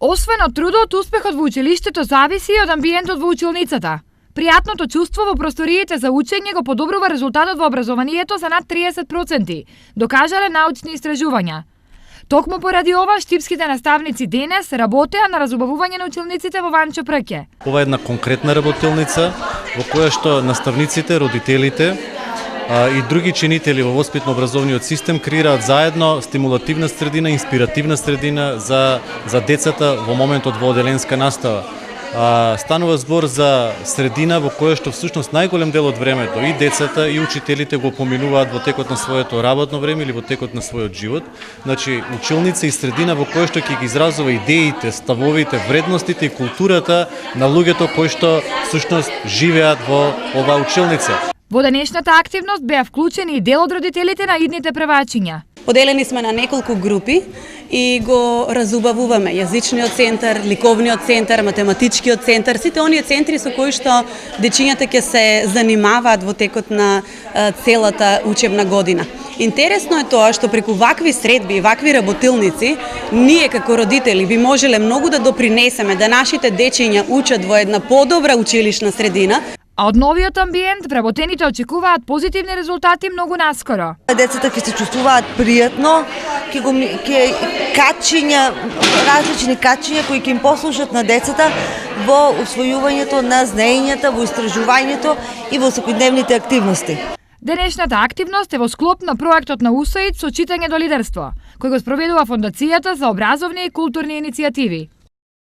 Освен од трудот, успехот во училиштето зависи и од амбиентот во училницата. Пријатното чувство во просториите за учење го подобрува резултатот во образованието за над 30%, докажале научни истражувања. Токму поради ова, штипските наставници денес работеа на разубавување на училниците во Ванчо Прке. Ова е една конкретна работилница во која што наставниците, родителите и други чинители во воспитно-образовниот систем креираат заедно стимулативна средина, инспиративна средина за децата во моментот во оделенска настава. Станува збор за средина во која што всушност најголем дел од времето и децата и учителите го поминуваат во текот на своето работно време или во текот на својот живот. Значи, училница и средина во која што ќе ги изразува идеите, ставовите, вредностите и културата на луѓето кои што всушност живеат во оваа училница. Во денешната активност беа вклучени и дел од родителите на идните превачиња. Поделени сме на неколку групи и го разубавуваме јазичниот центар, ликовниот центар, математичкиот центар, сите оние центри со кои што дечињата ќе се занимаваат во текот на целата учебна година. Интересно е тоа што преку вакви средби и вакви работилници, ние како родители би можеле многу да допринесеме да нашите дечиња учат во една подобра училишна средина. А од новиот амбиент вработените очекуваат позитивни резултати многу наскоро. Децата ќе се чувствуваат пријатно, ќе качиња, различни качиња кои ќе им послужат на децата во усвојувањето на знаењата, во истражувањето и во секојдневните активности. Денешната активност е во склоп на проектот на УСАИД со читање до лидерство, кој го спроведува Фондацијата за образовни и културни иницијативи.